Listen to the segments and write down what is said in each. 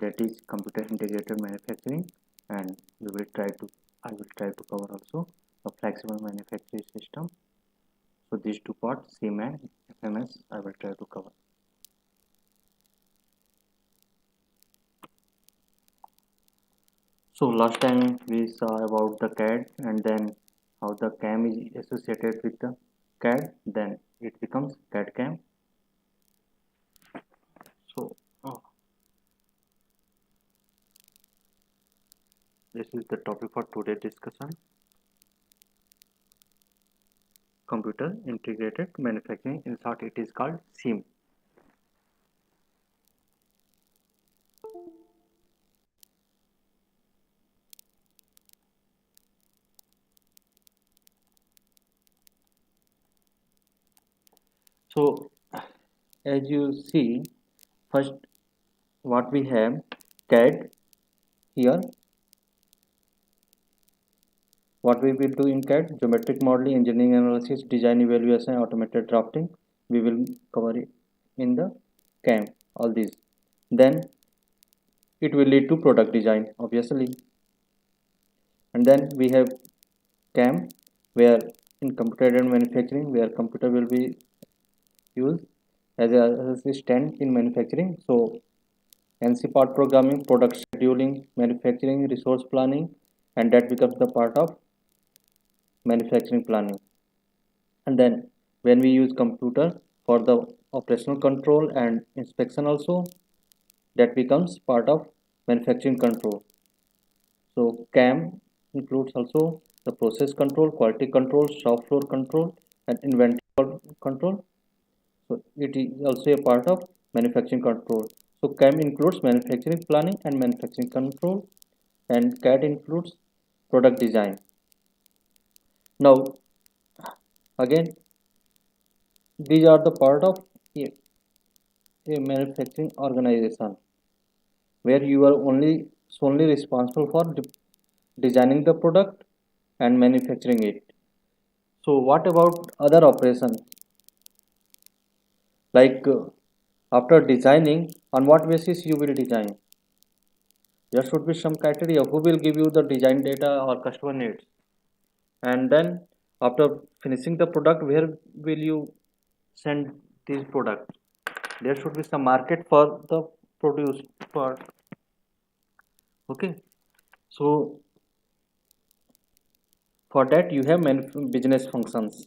that is computer integrated manufacturing, and I will try to cover also a flexible manufacturing system. So these two parts, SIM and FMS, I will try to cover. So last time we saw about the CAD and then how the CAM is associated with the CAD, then it becomes CAD CAM. So this is the topic for today's discussion. Computer integrated manufacturing, in short it is called SIM. So as you see, first what we have, CAD here. What we will do in CAD, geometric modeling, engineering analysis, design evaluation, automated drafting, we will cover it in the CAM, all these. Then it will lead to product design, obviously. And then we have CAM, where in computer-aided manufacturing, where computer will be used as an assistant in manufacturing. So NC part programming, product scheduling, manufacturing, resource planning, and that becomes the part of manufacturing planning. And then when we use computer for the operational control and inspection also, that becomes part of manufacturing control. So CAM includes also the process control, quality control, shop floor control, and inventory control. So it is also a part of manufacturing control. So CAM includes manufacturing planning and manufacturing control, and CAD includes product design. Now again, these are the part of a manufacturing organization where you are solely responsible for designing the product and manufacturing it. So what about other operations? Like after designing, on what basis you will design? There should be some criteria. Who will give you the design data or customer needs? And then after finishing the product, where will you send this product? There should be some market for the produced part. Okay, so for that you have business functions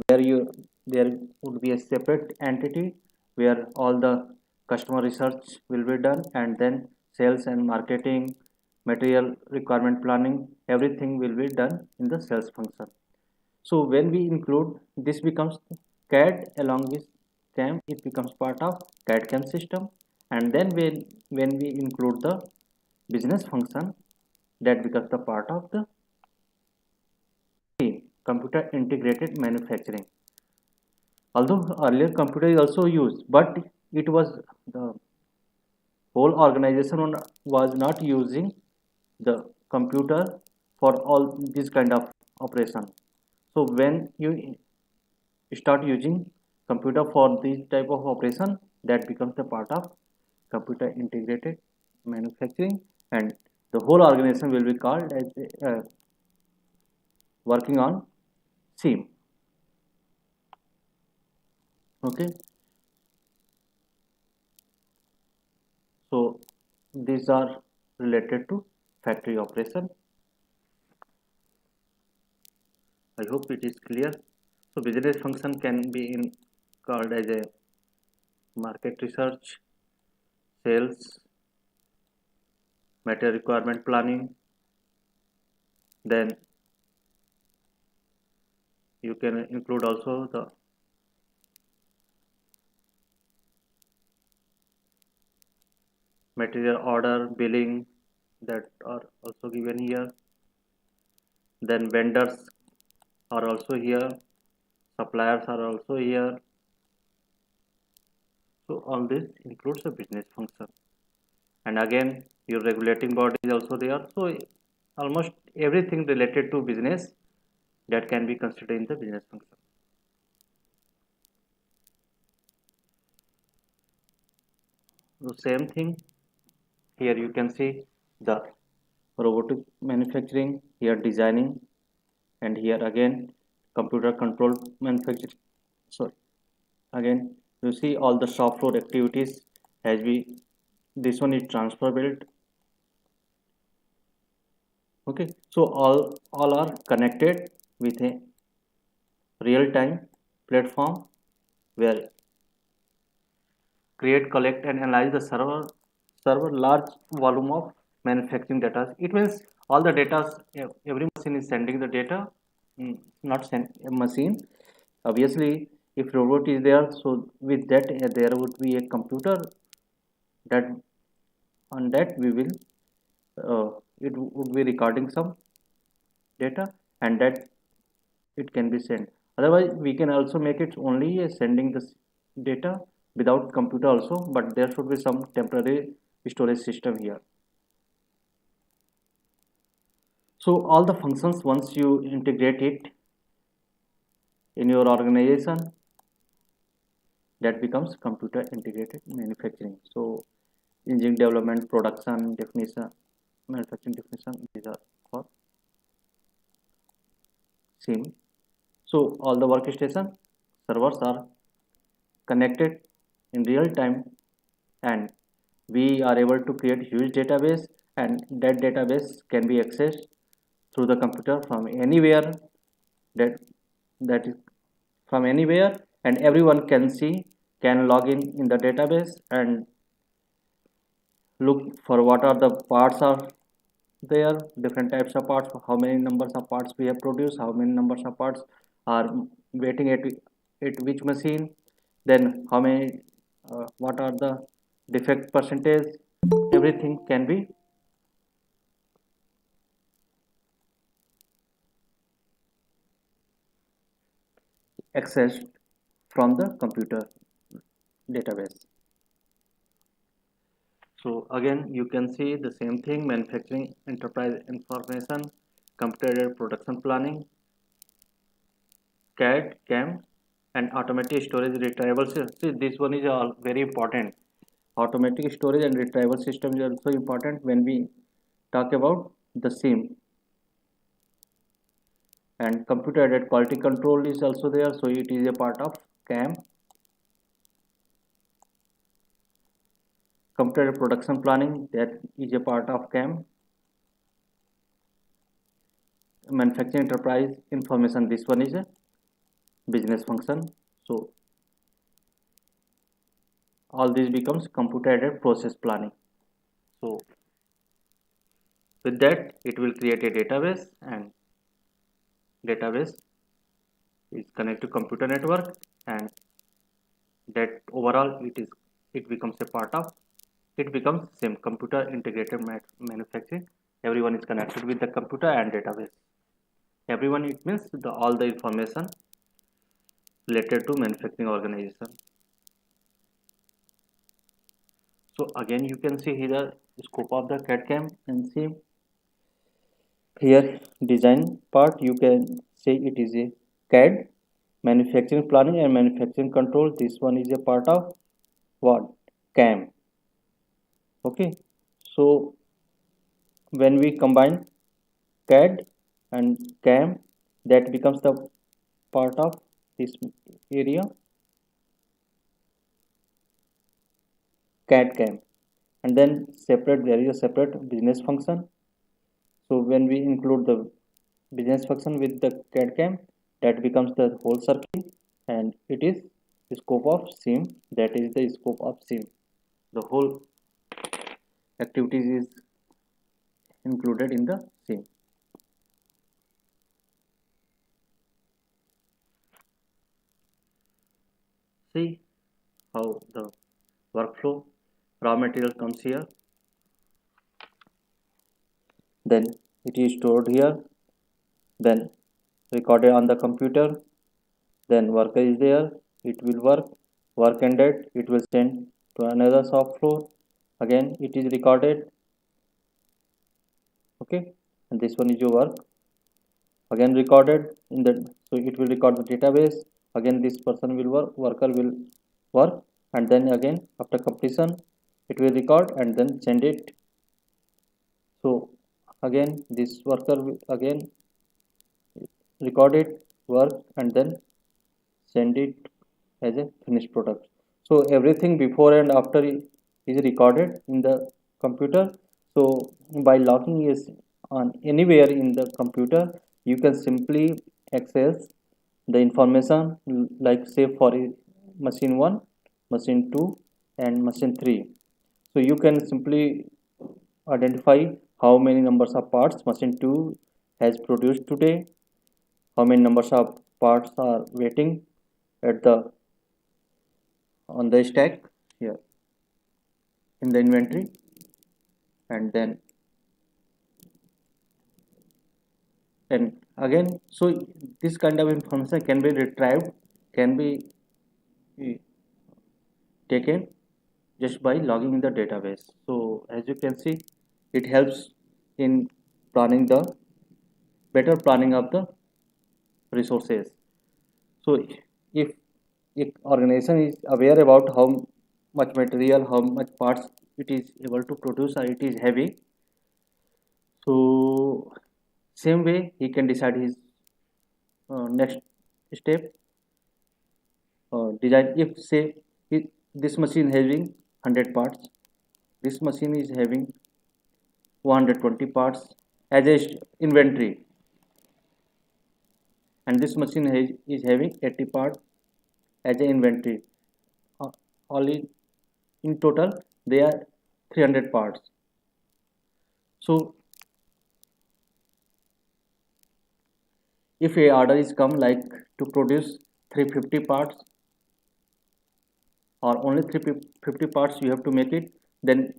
where there would be a separate entity where all the customer research will be done, and then sales and marketing, material requirement planning, everything will be done in the sales function. So when we include this, becomes CAD along with CAM, it becomes part of CAD CAM system. And then when we include the business function, that becomes the part of the computer integrated manufacturing. Although earlier computer is also used, but it was the whole organization was not using the computer for all this kind of operation. So when you start using computer for this type of operation, that becomes the part of computer integrated manufacturing, and the whole organization will be called as working on SIM. Okay, so these are related to factory operation. I hope it is clear. So business function can be called as a market research, sales, material requirement planning. Then you can include also the material order, billing, that are also given here. Then vendors are also here, suppliers are also here. So all this includes the business function. And again, your regulating body is also there. So almost everything related to business that can be considered in the business function. So same thing, Here you can see the robotic manufacturing, here designing, and here again computer controlled manufacturing. Sorry, again you see all the shop floor activities as we, this one is transfer built. Okay, so all are connected with a real time platform where create, collect, and analyze the server large volume of manufacturing data. It means all the data, every machine is sending the data. Not send a machine, obviously. If robot is there, so with that there would be a computer that, on that we will it would be recording some data, and that it can be sent. Otherwise we can also make it only sending this data without computer also, but there should be some temporary storage system here. So all the functions, once you integrate it in your organization, that becomes computer integrated manufacturing. So engineering development, production, definition, manufacturing definition, these are for same. So all the workstation servers are connected in real time, and we are able to create huge database, and that database can be accessed through the computer from anywhere, that that is from anywhere, and everyone can see, can log in the database and look for what are the parts are there, different types of parts, how many numbers of parts we have produced, how many numbers of parts are waiting at which machine, then how many what are the defect percentage, everything can be accessed from the computer database. So again you can see the same thing: manufacturing enterprise information, computer production planning, CAD, CAM, and automatic storage retrieval system. See, this one is all very important. Automatic storage and retrieval system is also important when we talk about the SIM. And computer aided quality control is also there, so it is a part of CAM. Computer production planning, that is a part of CAM. Manufacturing enterprise information, this one is a business function. So all this becomes computer aided process planning. So with that it will create a database, and database is connected to computer network, and that overall it becomes a part of, it becomes same computer integrated manufacturing. Everyone is connected with the computer and database. Everyone, it means all the information related to manufacturing organization. So again you can see here the scope of the CAD CAM, and see here design part, you can say it is a CAD, manufacturing planning and manufacturing control, this one is a part of what, CAM. Okay, so when we combine CAD and CAM, that becomes the part of this area, CAD CAM, and then separate, there is a separate business function. So when we include the business function with the CAD CAM, that becomes the whole circle, and it is the scope of SIM, that is the scope of SIM. The whole activities is included in the SIM. See how the workflow, raw material comes here, then it is stored here, then recorded on the computer, then worker is there, it will work ended, it will send to another shop floor, again it is recorded. Okay, and this one is your work, again recorded in the, so it will record the database, again this person will worker will work, and then again after completion it will record and then send it So again this worker will again record it, work, and then send it as a finished product. So everything before and after is recorded in the computer. So by logging is on anywhere in the computer, you can simply access the information, like say for machine 1, machine 2, and machine 3. So you can simply identify how many numbers of parts machine 2 has produced today, how many numbers of parts are waiting at the on the stack here in the inventory. And then and again, so this kind of information can be retrieved, can be eh, taken just by logging in the database. So as you can see, it helps in planning the better planning of the resources. So if if organization is aware about how much material, how much parts it is able to produce, or it is heavy, so same way he can decide his next step. Design, if say this machine having 100 parts, this machine is having 120 parts as a inventory, and this machine is having 80 parts as a inventory. uh, Only in total they are 300 parts. So if a order is come like to produce 350 parts, or only 350 parts you have to make it, then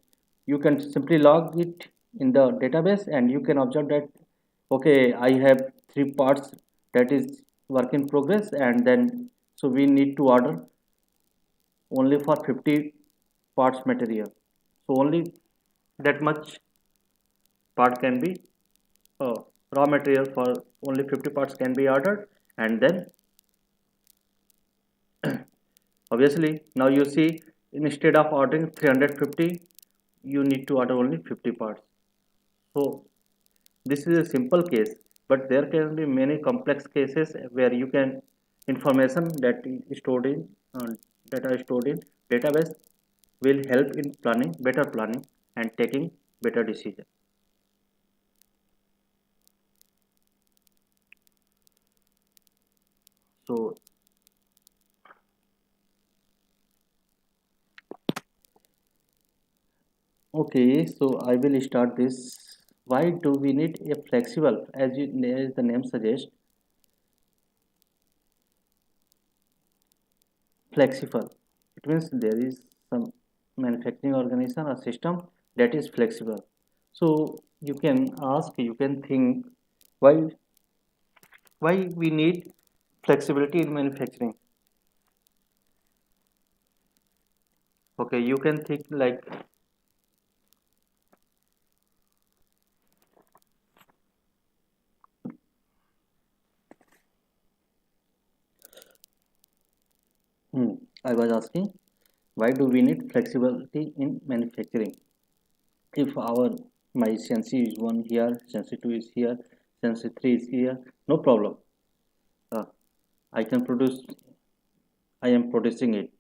you can simply log it in the database, and you can observe that okay, I have 3 parts that is work in progress, and then so we need to order only for 50 parts material. So only that much part can be uh, raw material for only 50 parts can be ordered. And then obviously now you see, instead of ordering 350, you need to order only 50 parts. So this is a simple case, but there can be many complex cases where you can information that is stored in that are stored in database will help in planning, better planning, and taking better decision. So okay, so I will start this. Why do we need a flexible, as the name suggests, flexible? It means there is some manufacturing organization or system that is flexible. So you can ask, you can think, why we need flexibility in manufacturing. Okay, you can think like, I was asking, why do we need flexibility in manufacturing? If my Sensi is 1 here, Sensi 2 is here, Sensi 3 is here, no problem. Uh, I can produce, I am producing it.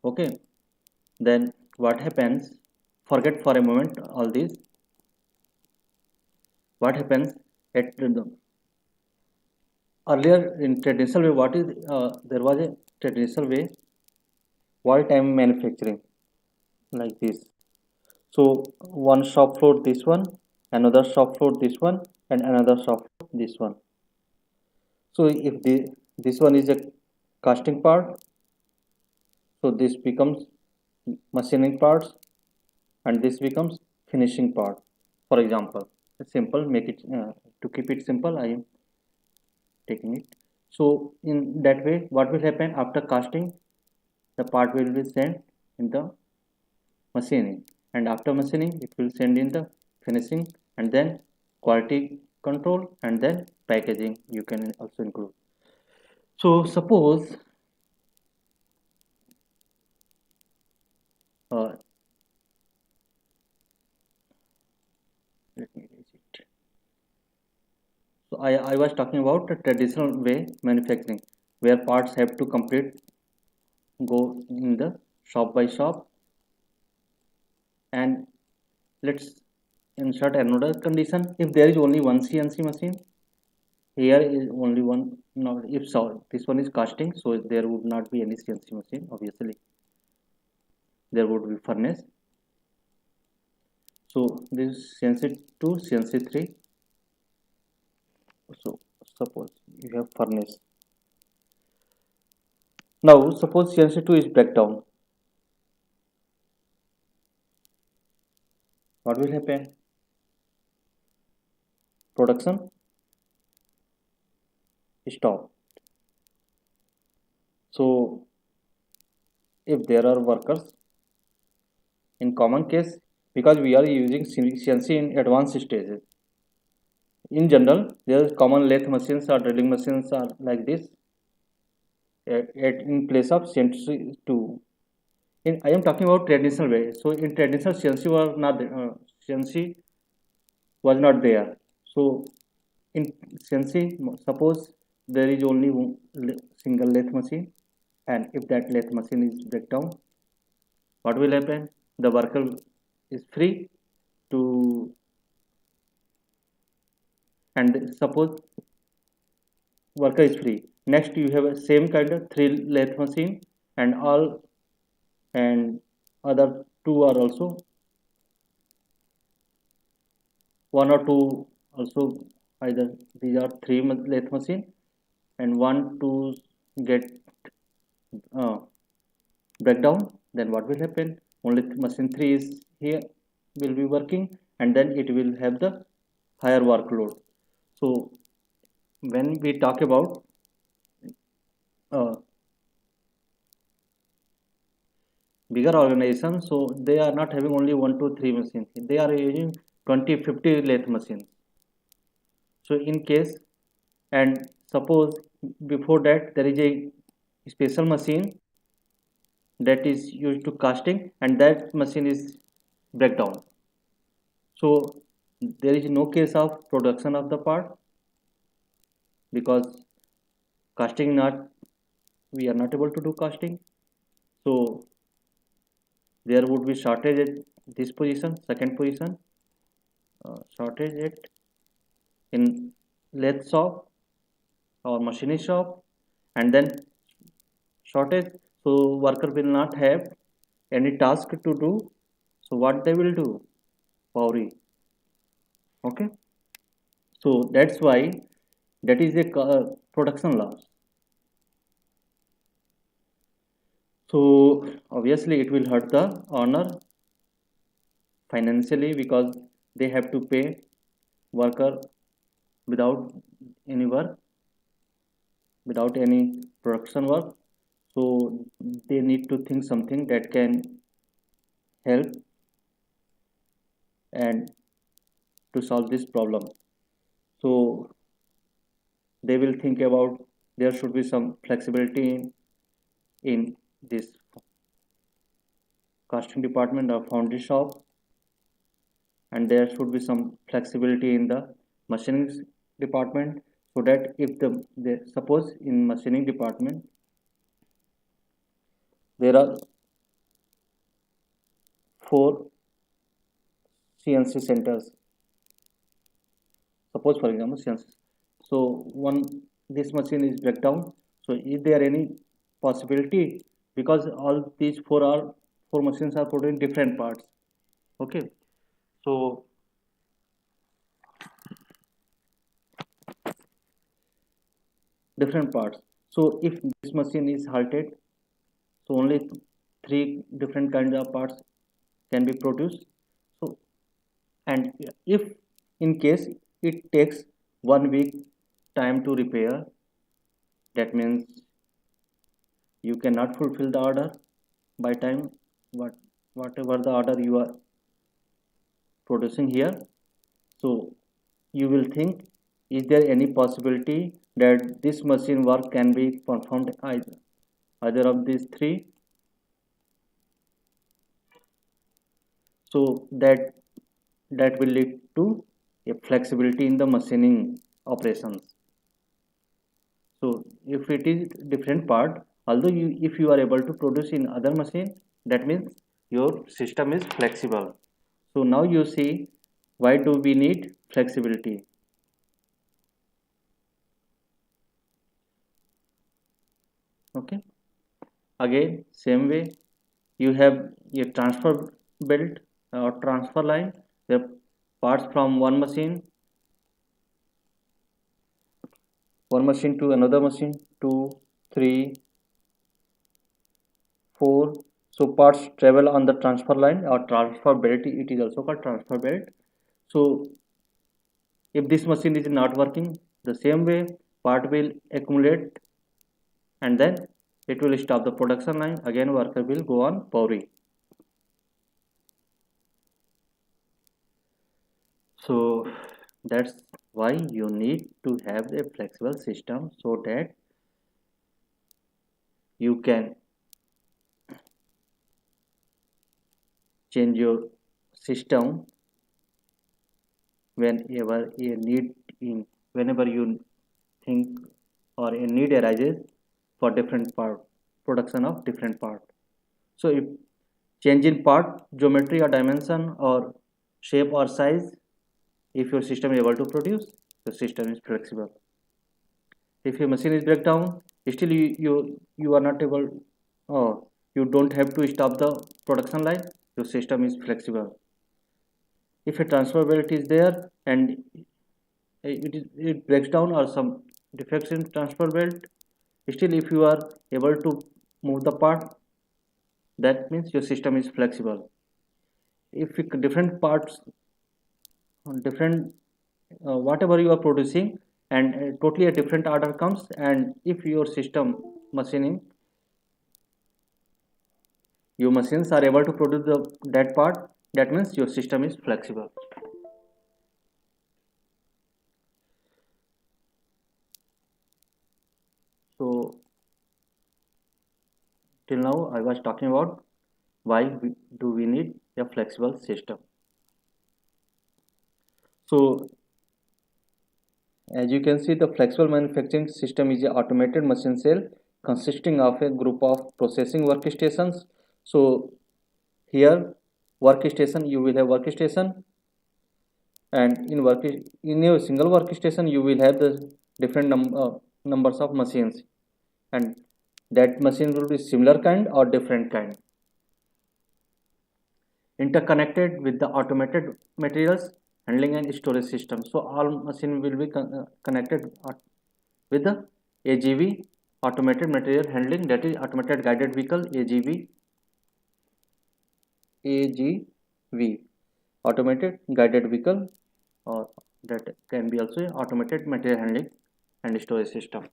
Okay, then what happens? Forget for a moment all this. What happens at the earlier in traditional way? What is there was a traditional way, wall time manufacturing like this. So one shop floor this one, another shop floor this one, and another shop floor this one. So if this one is a casting part, so this becomes machining parts, and this becomes finishing part. For example, simple, make it to keep it simple, I am taking it. So in that way, what will happen after casting? The part will be sent in the machining, and after machining it will send in the finishing, and then quality control, and then packaging you can also include. So suppose uh, So I was talking about the traditional way manufacturing, where parts have to complete go in the shop by shop. And let's insert another condition. If there is only one CNC machine, here is only one. Not if so, this one is casting, so there would not be any CNC machine. Obviously, there would be furnace. So this is CNC 2, CNC 3. So suppose you have furnace. Now suppose CNC 2 is breakdown. What will happen? Production stop. So if there are workers in common case, because we are using CNC in advanced stages. In general, there is common lathe machines or drilling machines are like this in place of CNC 2. I am talking about traditional way. So in traditional CNC was not CNC was not there. So in CNC, suppose there is only one single lathe machine, and if that lathe machine is breakdown, what will happen? The worker is free to, and suppose worker is free. Next, you have a same kind of three lathe machine, and all and other two are also one or two also, either these are three lathe machine and one to get uh, breakdown. Then what will happen? Only machine 3 is here will be working, and then it will have the higher workload. So when we talk about uh, bigger organization, so they are not having only 1 to 3 machines, they are using 20-50 lathe machines. So in case, and suppose before that there is a special machine that is used to casting, and that machine is breakdown. So there is no case of production of the part, because casting not, we are not able to do casting. So there would be shortage at this position, second position, shortage at in lathe shop or machinist shop, and then shortage. So worker will not have any task to do. So what they will do? Powery. Okay. So that's why that is a production loss. So obviously it will hurt the owner financially, because they have to pay worker without any work, without any production work. So they need to think something that can help and to solve this problem. So they will think about there should be some flexibility in this casting department or foundry shop, and there should be some flexibility in the machining department, so that if the suppose in machining department there are 4 CNC centers, suppose for example CNC, so one this machine is breakdown. So is there any possibility, because all these 4 machines are producing different parts. Okay. So different parts. So if this machine is halted, so only 3 different kinds of parts can be produced. So, and if in case it takes 1 week time to repair, that means you cannot fulfill the order by time, whatever the order you are producing here. So you will think, is there any possibility that this machine work can be performed either of these 3? So that will lead to a flexibility in the machining operations. So if it is different part, although if you are able to produce in other machine, that means your system is flexible. So now you see why do we need flexibility. Okay, again same way you have a transfer belt or transfer line, the parts from one machine to another machine, 2, 3, 4. So parts travel on the transfer line or transfer belt, it is also called transfer belt. So if this machine is not working, the same way part will accumulate and then it will stop the production line. Again worker will go on powering. So that's why you need to have a flexible system so that you can change your system whenever a need in whenever you think or a need arises for different part production of different part. So if change in part geometry or dimension or shape or size, if your system is able to produce, the system is flexible. If your machine is breakdown, still you are not able, you don't have to stop the production line, your system is flexible. If a transfer belt is there and it breaks down or some defects in transfer belt, still if you are able to move the part, that means your system is flexible. If different parts different whatever you are producing and totally a different order comes, and if your system machining your machines are able to produce that part, that means your system is flexible. So till now I was talking about why do we need a flexible system. So as you can see, the flexible manufacturing system is an automated machine cell consisting of a group of processing workstations. So here workstation, you will have workstation, and in your single workstation you will have the different numbers of machines, and that machine will be similar kind or different kind, interconnected with the automated materials handling and storage system. So all machine will be connected with the AGV, automated material handling, that is automated guided vehicle, AGV, automated guided vehicle, or that can be also automated material handling and storage system.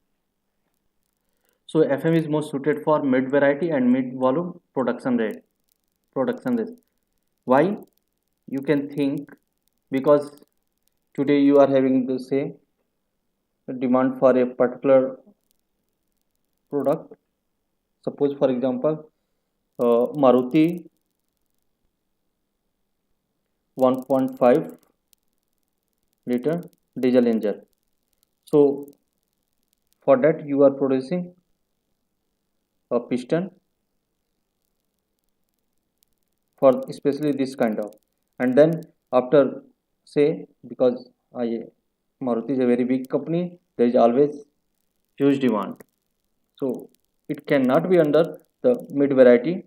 So FM is most suited for mid variety and mid volume production rate. Why? You can think because today you are having the say demand for a particular product. Suppose for example, Maruti 1.5 liter diesel engine. So for that you are producing a piston for especially this kind of, and then after say because Maruti is a very big company, there is always huge demand, so it cannot be under the mid variety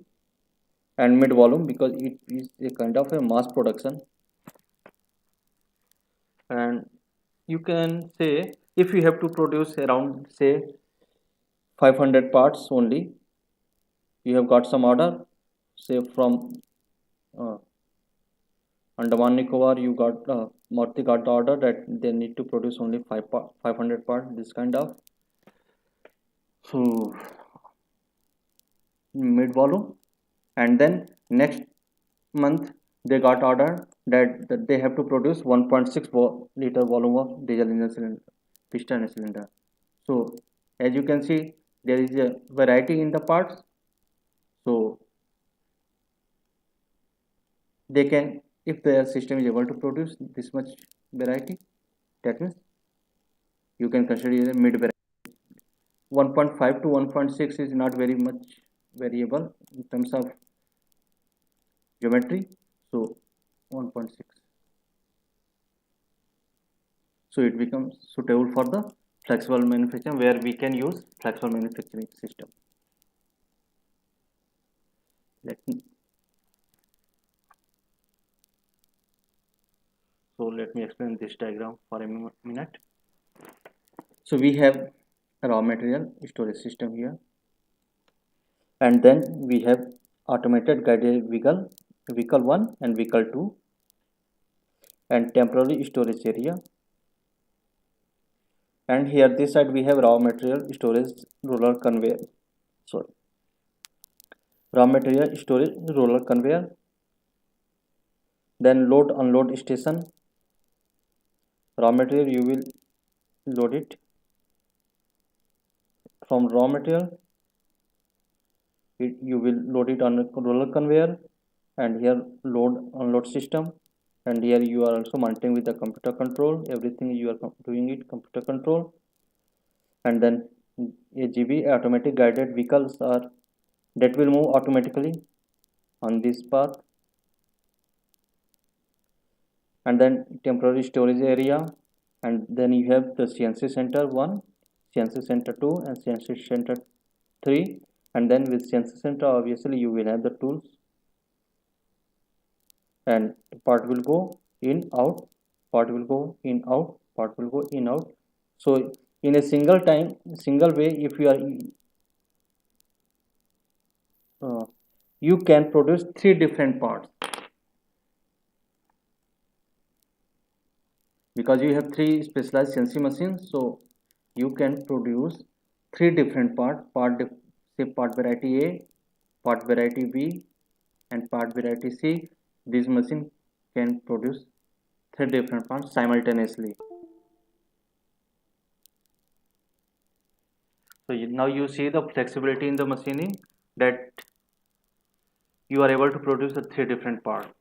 and mid volume because it is a kind of a mass production. And you can say if you have to produce around say 500 parts only, you have got some order say from uh, Andaman Nicobar, you got Maruti got the order that they need to produce only 500 parts, this kind of. So mid volume, and then next month they got order that they have to produce 1.6 liter volume of diesel engine cylinder, piston cylinder. So as you can see, there is a variety in the parts, so they can, if their system is able to produce this much variety, that means You can consider it a mid variety. 1.5 to 1.6 is not very much variable in terms of geometry, so 1.6. So it becomes suitable for the flexible manufacturing, where we can use flexible manufacturing system. Let me explain this diagram for a minute. So we have a raw material storage system here, and then we have automated guided vehicle 1 and vehicle 2, and temporary storage area. And here this side we have raw material storage roller conveyor. Sorry, raw material storage roller conveyor. Then load unload station. Raw material you will load it from raw material. You will load it on a roller conveyor, and here load unload system, and here you are also monitoring with the computer control. Everything you are doing it computer control. And then AGV, automatic guided vehicles, are that will move automatically on this path. And then temporary storage area, and then you have the CNC center 1, CNC center 2, and CNC center 3. And then with CNC center obviously you will have the tools, and part will go in out, part will go in out, part will go in out. So in a single way, if you are you can produce 3 different parts, because you have 3 specialized CNC machines. So you can produce 3 different say part variety A, part variety B, and part variety C. This machine can produce 3 different parts simultaneously. So now you see the flexibility in the machining, that you are able to produce the 3 different parts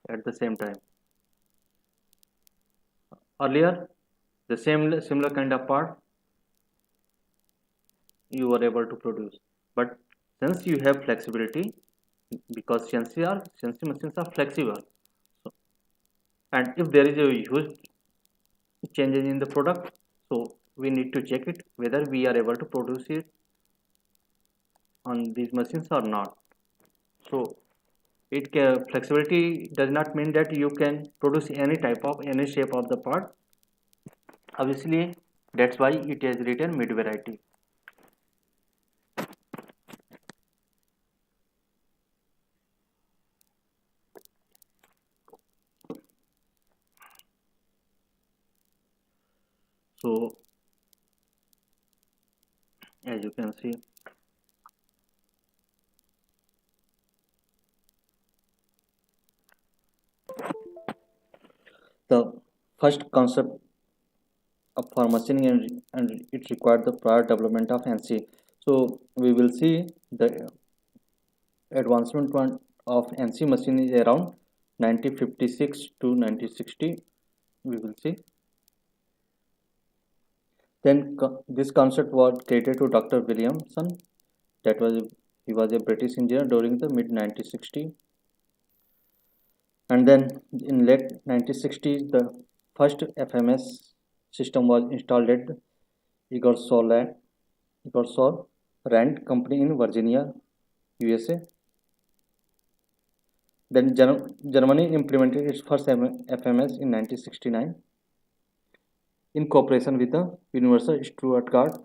at the same time. Earlier, the similar kind of part you were able to produce, but since you have flexibility, because CNC machines are flexible, so, and if there is a huge changes in the product, so we need to check it whether we are able to produce it on these machines or not. So flexibility does not mean that you can produce any shape of the part. Obviously, that's why it is written mid variety. So as you can see, the first concept for machining, and it required the prior development of NC. So we will see the advancement of NC machine is around 1956 to 1960. We will see. Then this concept was created to Dr. Williamson. He was a British engineer during the mid 1960s. And then in late 1960s, the first FMS system was installed at Ingersoll Rand Company in Virginia, USA. Then Germany implemented its first FMS in 1969 in cooperation with the University Stuttgart,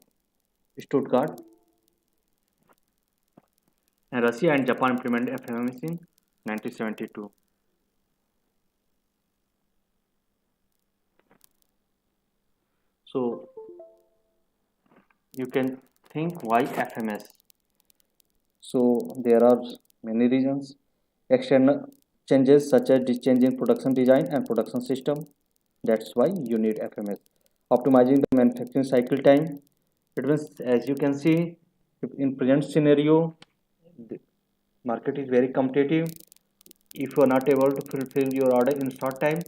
and Russia and Japan implemented FMS in 1972. So you can think, why FMS? So there are many reasons. External changes such as change in production design and production system. That's why you need FMS. Optimizing the manufacturing cycle time. It means, as you can see, in present scenario, the market is very competitive. If you are not able to fulfill your order in short time,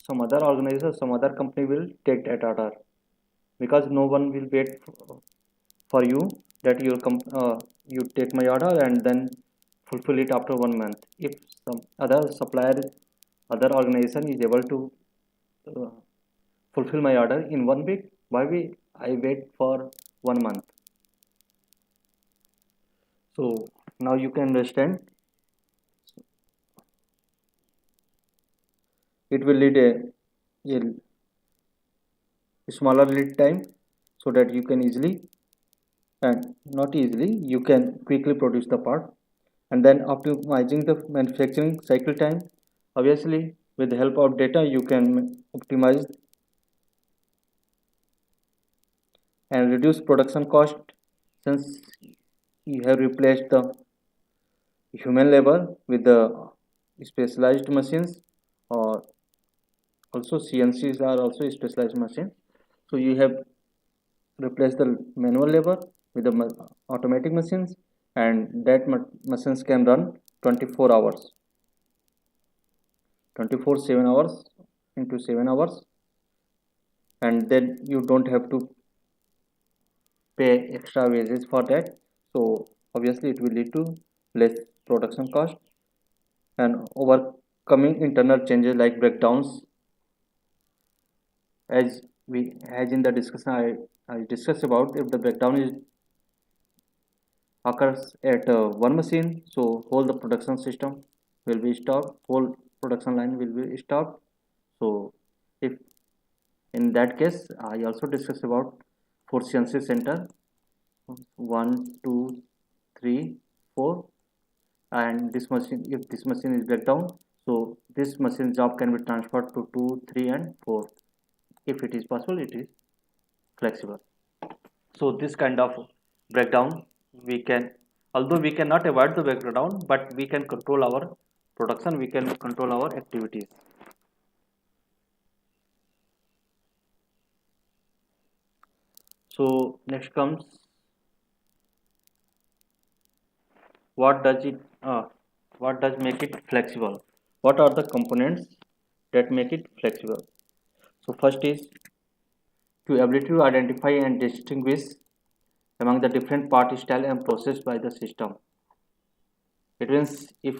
some other organizer, some other company will take that order, because no one will wait for you that you take my order and then fulfill it after 1 month. If some other supplier, other organization is able to uh, fulfill my order in 1 week, why we I wait for 1 month? So now you can understand it will lead a smaller lead time, so that you can easily, and not easily, you can quickly produce the part. And then optimizing the manufacturing cycle time, obviously with the help of data you can optimize and reduce production cost, since you have replaced the human labor with the specialized machines, or also CNCs are also specialized machines. So you have replaced the manual labor with the automatic machines, and that machines can run 24 hours, 24/7 hours into 7 hours, and then you don't have to pay extra wages for that. So obviously it will lead to less production cost and overcoming internal changes like breakdowns. As in the discussion I discussed about, if the breakdown is occurs at one machine, so whole the production system will be stopped, whole production line will be stopped. So if in that case, I also discussed about 4 CNC center, 1, 2, 3, 4, and this machine, if this machine is breakdown, so this machine job can be transferred to 2, 3, and 4. If it is possible, it is flexible. So this kind of breakdown we can, although we cannot avoid the breakdown, but we can control our production, we can control our activities. So next comes, what does it what does make it flexible? What are the components that make it flexible? So first is to ability to identify and distinguish among the different part style and processed by the system. It means if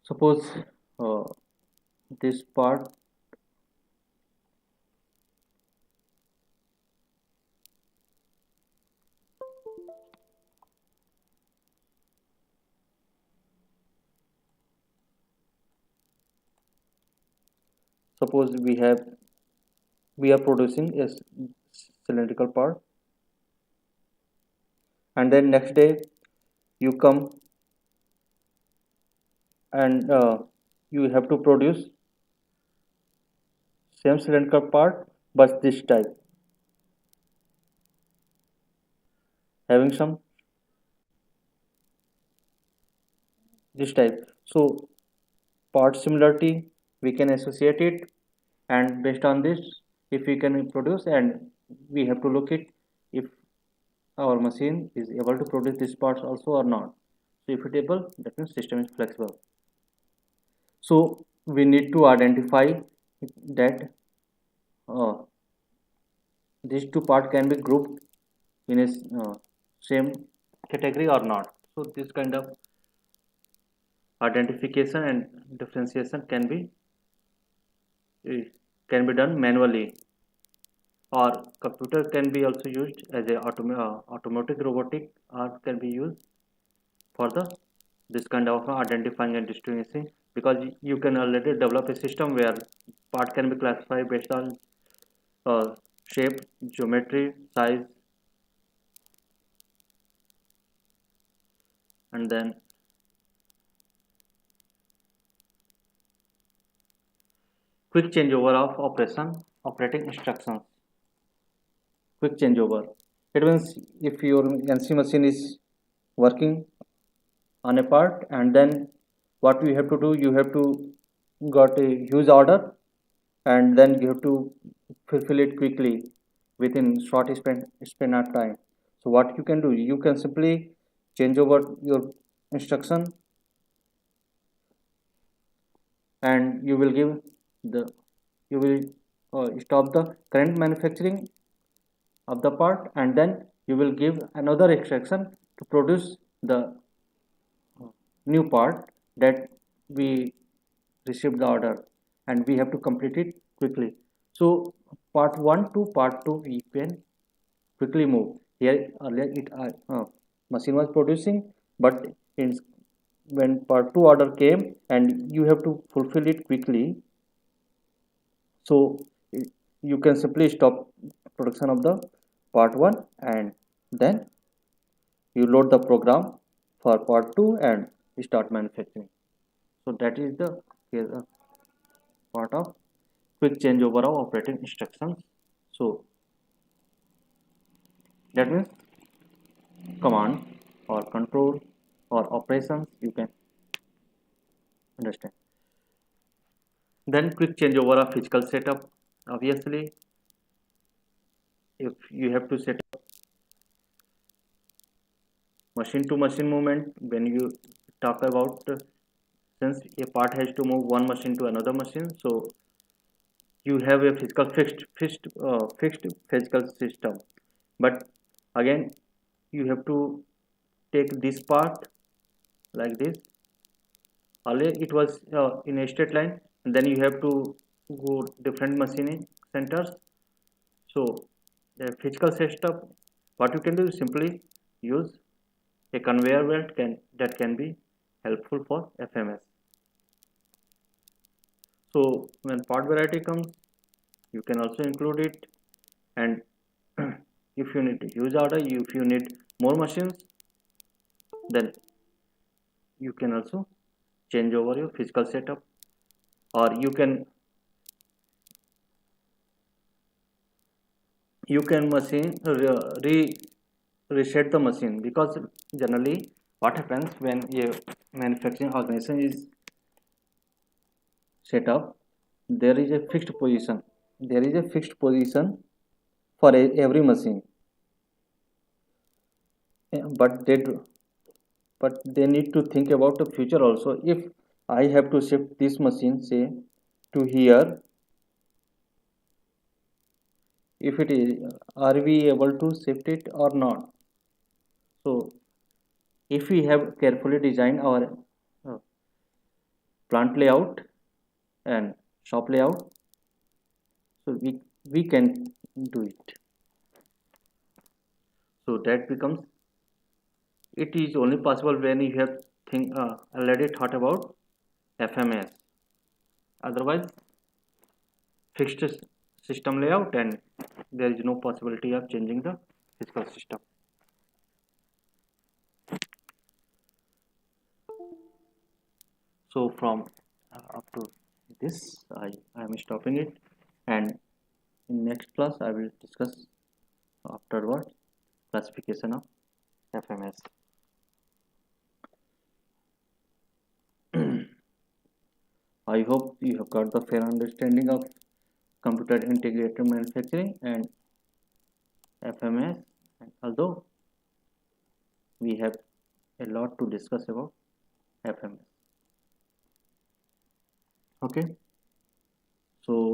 suppose uh, this part, suppose we are producing a cylindrical part, and then next day you come and you have to produce same cylindrical part but this type, having some this type. So part similarity we can associate it, and based on this, if we can produce, and we have to look it if our machine is able to produce these parts also or not. So if it able, that means system is flexible. So we need to identify that uh, these two parts can be grouped in a same category or not. So this kind of identification and differentiation uh, can be done manually, or computer can be also used as a automatic robotic, or can be used for the this kind of identifying and distinguishing, because you can already develop a system where part can be classified based on uh, shape, geometry, size, and then quick changeover of operating instructions. Quick changeover, it means if your NC machine is working on a part, and then what you have to do, you have to got a huge order, and then you have to fulfill it quickly within short span of time. So what you can do, you can simply change over your instruction and you will give the you will stop the current manufacturing of the part, and then you will give another instruction to produce the new part that we received the order, and we have to complete it quickly. So part 1 to part 2 we can quickly move. Here earlier machine was producing, but in, when part 2 order came and you have to fulfill it quickly, so you can simply stop production of the part 1, and then you load the program for part 2 and start manufacturing. So that is the part of quick changeover of operating instructions. So that means command or control or operations, you can understand. Then quick changeover of physical setup. Obviously, if you have to set up machine to machine movement, when you talk about since a part has to move one machine to another machine, so you have a physical fixed physical system. But again, you have to take this part like this. Earlier it was in a straight line, and then you have to go different machining centers. So the physical setup, what you can do is simply use a conveyor belt that can be helpful for FMS. So when part variety comes, you can also include it, and if you need huge order, if you need more machines, then you can also change over your physical setup, or you can machine reset the machine, because generally what happens when a manufacturing organization is set up, there is a fixed position, for every machine. But they need to think about the future also. If I have to shift this machine, say, to here, if it is, are we able to shift it or not? So if we have carefully designed our uh, plant layout and shop layout, so we can do it. So that becomes, it is only possible when you have already thought about FMS. Otherwise, fixed system layout, and there is no possibility of changing the physical system. So from up to this, I am stopping it, and in next class I will discuss afterward classification of FMS. I hope you have got the fair understanding of computer integrated manufacturing and FMS, and although we have a lot to discuss about FMS. Okay, so